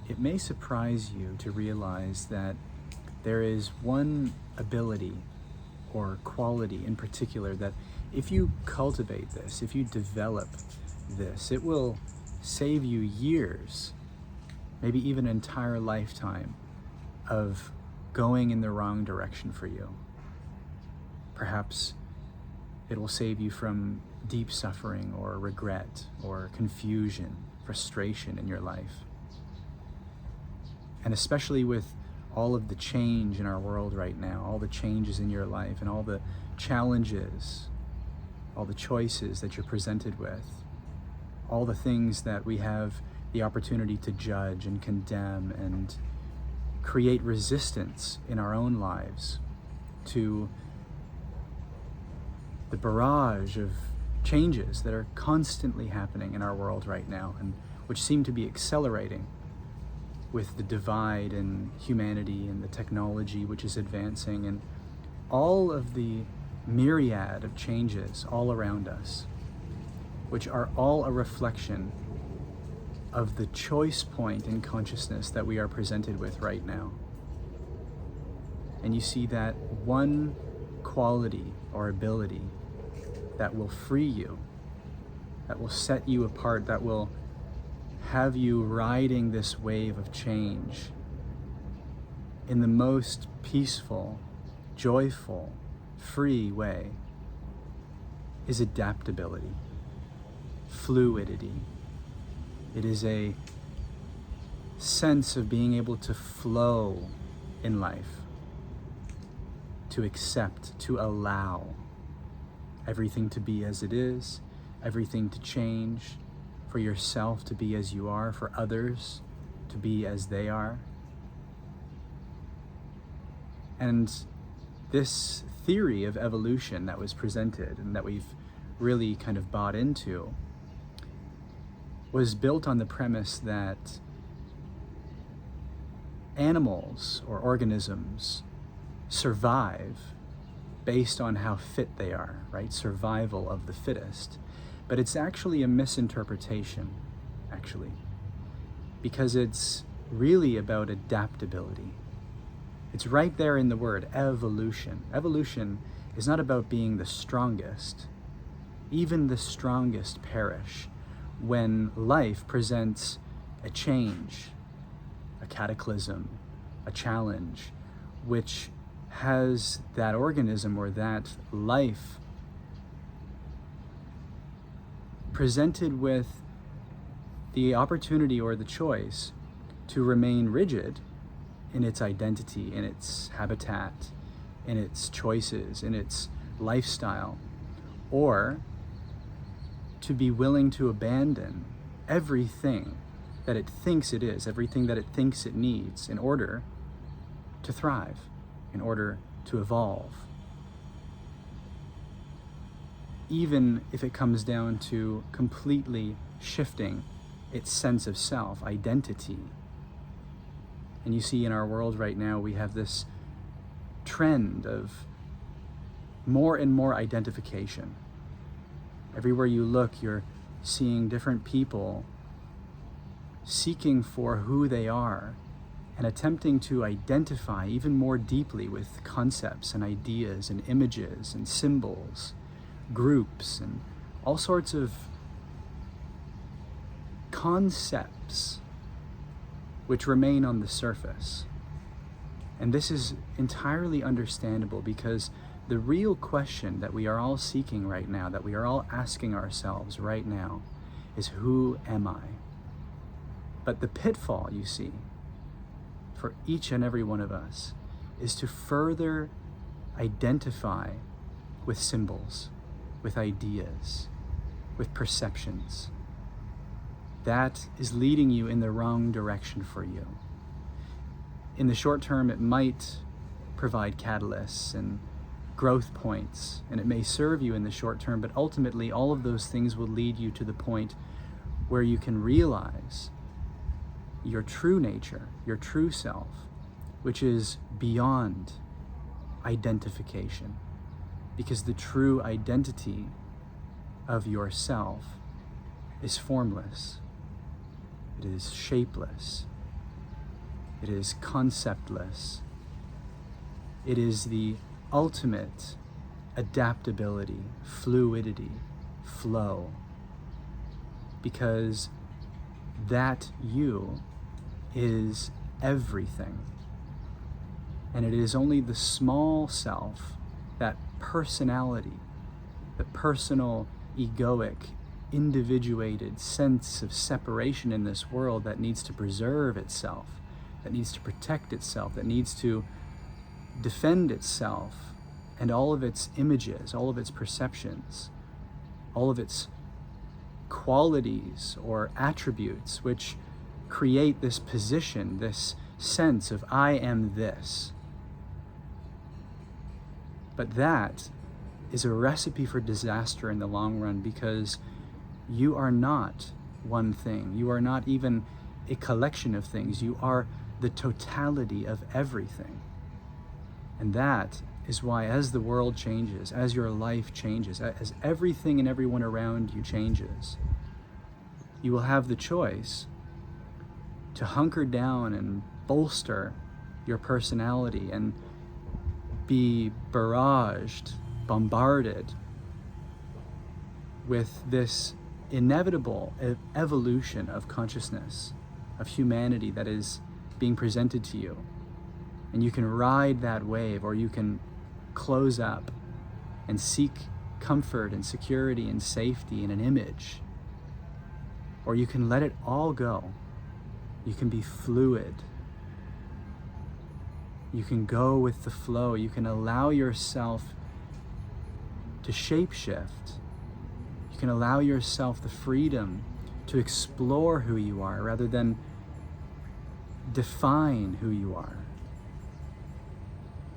it may surprise you to realize that there is one ability or quality in particular that if you cultivate this, if you develop this, it will save you years, maybe even an entire lifetime of going in the wrong direction for you. Perhaps it will save you from deep suffering or regret or confusion, frustration in your life. And especially with all of the change in our world right now, all the changes in your life and all the challenges, all the choices that you're presented with, all the things that we have the opportunity to judge and condemn and create resistance in our own lives to the barrage of changes that are constantly happening in our world right now and which seem to be accelerating with the divide in humanity and the technology which is advancing and all of the myriad of changes all around us, which are all a reflection of the choice point in consciousness that we are presented with right now. And you see that one quality or ability that will free you, that will set you apart, that will have you riding this wave of change in the most peaceful, joyful, free way, is adaptability, fluidity. It is a sense of being able to flow in life, to accept, to allow everything to be as it is, everything to change, for yourself to be as you are, for others to be as they are. And this theory of evolution that was presented and that we've really kind of bought into was built on the premise that animals or organisms survive based on how fit they are, right? Survival of the fittest. But it's actually a misinterpretation, actually, because it's really about adaptability. It's right there in the word evolution. Evolution is not about being the strongest. Even the strongest perish when life presents a change, a cataclysm, a challenge, which has that organism or that life presented with the opportunity or the choice to remain rigid in its identity, in its habitat, in its choices, in its lifestyle, or to be willing to abandon everything that it thinks it is, everything that it thinks it needs in order to thrive, in order to evolve. Even if it comes down to completely shifting its sense of self, identity. And you see in our world right now, we have this trend of more and more identification. Everywhere you look, you're seeing different people seeking for who they are and attempting to identify even more deeply with concepts and ideas and images and symbols, groups, and all sorts of concepts which remain on the surface. And this is entirely understandable because the real question that we are all seeking right now, that we are all asking ourselves right now, is who am I? But the pitfall, you see, for each and every one of us is to further identify with symbols, with ideas, with perceptions. That is leading you in the wrong direction for you. In the short term, it might provide catalysts and growth points, and it may serve you in the short term, but ultimately all of those things will lead you to the point where you can realize your true nature, your true self, which is beyond identification. Because the true identity of yourself is formless. It is shapeless. It is conceptless. It is the ultimate adaptability, fluidity, flow. Because that you is everything. And it is only the small self, that personality, the personal, egoic, individuated sense of separation in this world that needs to preserve itself, that needs to protect itself, that needs to defend itself and all of its images, all of its perceptions, all of its qualities or attributes which create this position, this sense of I am this. But that is a recipe for disaster in the long run, because you are not one thing. You are not even a collection of things. You are the totality of everything. And that is why, as the world changes, as your life changes, as everything and everyone around you changes, you will have the choice to hunker down and bolster your personality and be barraged, bombarded with this inevitable evolution of consciousness, of humanity that is being presented to you. And you can ride that wave, or you can close up and seek comfort and security and safety in an image. Or you can let it all go. You can be fluid. You can go with the flow. You can allow yourself to shapeshift. You can allow yourself the freedom to explore who you are rather than define who you are.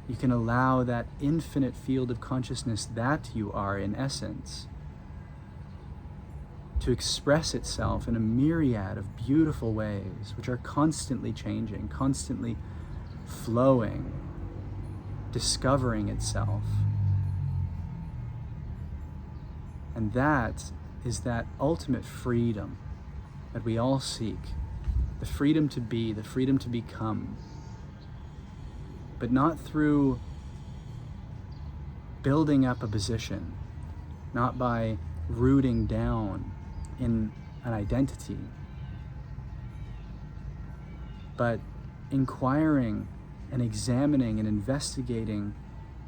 You can allow that infinite field of consciousness that you are in essence to express itself in a myriad of beautiful ways, which are constantly changing, constantly flowing, discovering itself. And that is that ultimate freedom that we all seek, the freedom to be, the freedom to become, but not through building up a position, not by rooting down in an identity, but inquiring and examining and investigating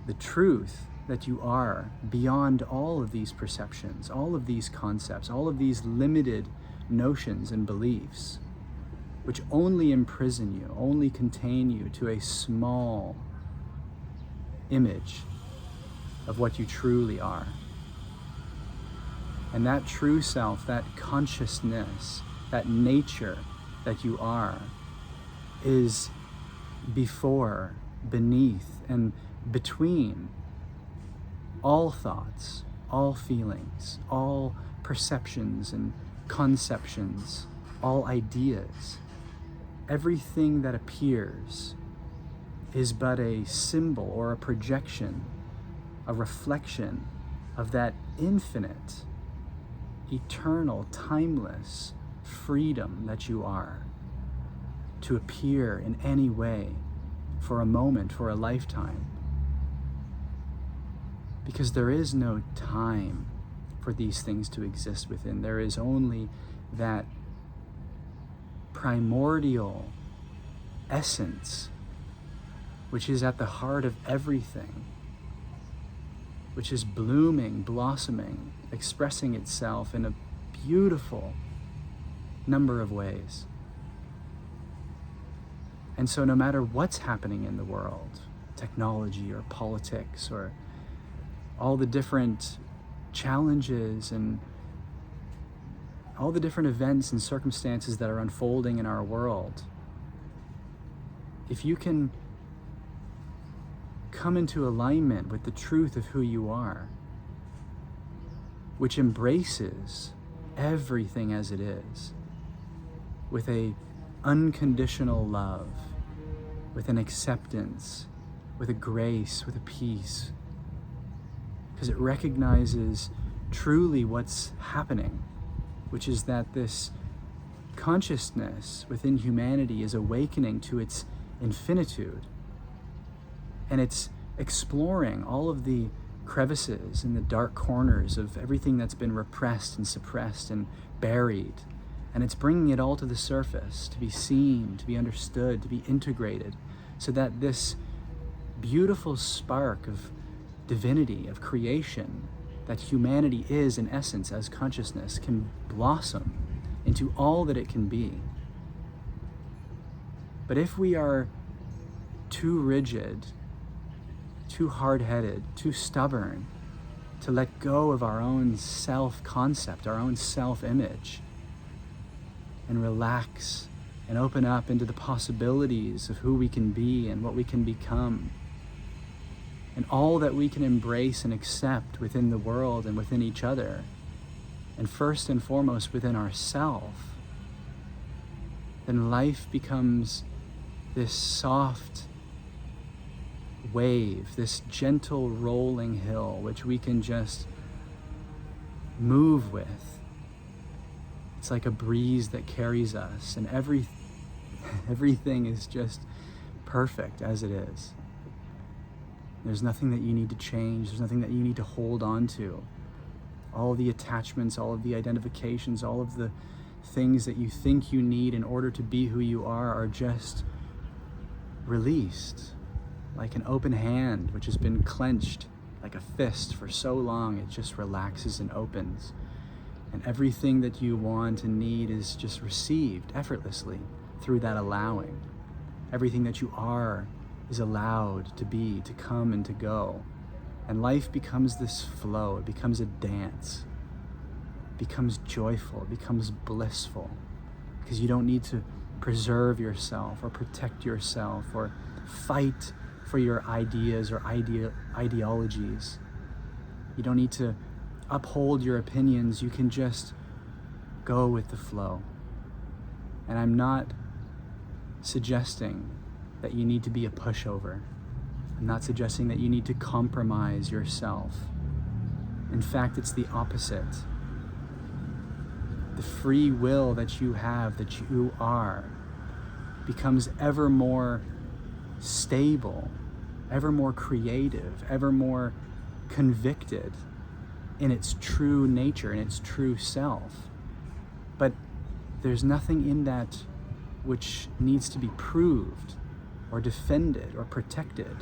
the truth that you are beyond all of these perceptions, all of these concepts, all of these limited notions and beliefs, which only imprison you, only contain you to a small image of what you truly are. And that true self, that consciousness, that nature that you are, is before, beneath, and between all thoughts, all feelings, all perceptions and conceptions, all ideas. Everything that appears is but a symbol or a projection, a reflection of that infinite, eternal, timeless freedom that you are, to appear in any way, for a moment, for a lifetime. Because there is no time for these things to exist within. There is only that primordial essence, which is at the heart of everything, which is blooming, blossoming, expressing itself in a beautiful number of ways. And so no matter what's happening in the world, technology or politics or all the different challenges and all the different events and circumstances that are unfolding in our world, if you can come into alignment with the truth of who you are, which embraces everything as it is, with a unconditional love, with an acceptance, with a grace, with a peace, because it recognizes truly what's happening, which is that this consciousness within humanity is awakening to its infinitude, and it's exploring all of the crevices and the dark corners of everything that's been repressed and suppressed and buried, and it's bringing it all to the surface to be seen, to be understood, to be integrated, so that this beautiful spark of divinity, of creation, that humanity is in essence as consciousness, can blossom into all that it can be. But if we are too rigid, too hard-headed, too stubborn to let go of our own self-concept, our own self-image, and relax and open up into the possibilities of who we can be and what we can become, and all that we can embrace and accept within the world and within each other, and first and foremost within ourselves, then life becomes this soft wave, this gentle rolling hill, which we can just move with. It's like a breeze that carries us, and everything is just perfect as it is. There's nothing that you need to change. There's nothing that you need to hold on to. All of the attachments, all of the identifications, all of the things that you think you need in order to be who you are just released, like an open hand which has been clenched like a fist for so long. It just relaxes and opens, and everything that you want and need is just received effortlessly through that allowing. Everything that you are is allowed to be, to come and to go. And life becomes this flow. It becomes a dance. It becomes joyful. It becomes blissful. Because you don't need to preserve yourself or protect yourself or fight for your ideas or ideologies. You don't need to uphold your opinions. You can just go with the flow. And I'm not suggesting that you need to be a pushover. I'm not suggesting that you need to compromise yourself. In fact, it's the opposite. The free will that you have, that you are, becomes ever more stable, ever more creative, ever more convicted in its true nature, in its true self. But there's nothing in that which needs to be proved or defended or protected.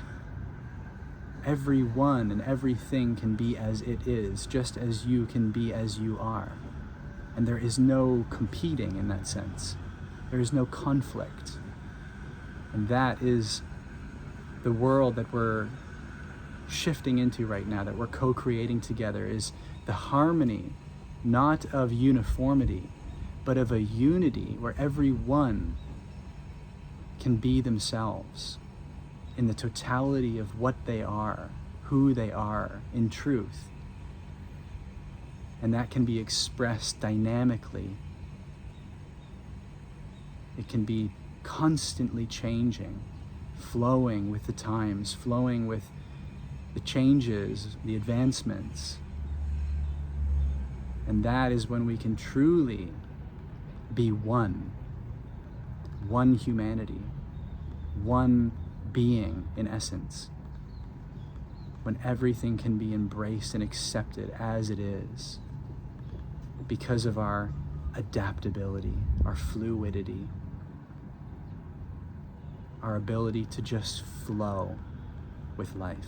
Everyone and everything can be as it is, just as you can be as you are. And there is no competing in that sense. There is no conflict. And that is the world that we're shifting into right now, that we're co-creating together, is the harmony, not of uniformity, but of a unity where everyone can be themselves in the totality of what they are, who they are in truth. And that can be expressed dynamically. It can be constantly changing, flowing with the times, flowing with the changes, the advancements. And that is when we can truly be one humanity, one being in essence, when everything can be embraced and accepted as it is because of our adaptability, our fluidity, our ability to just flow with life.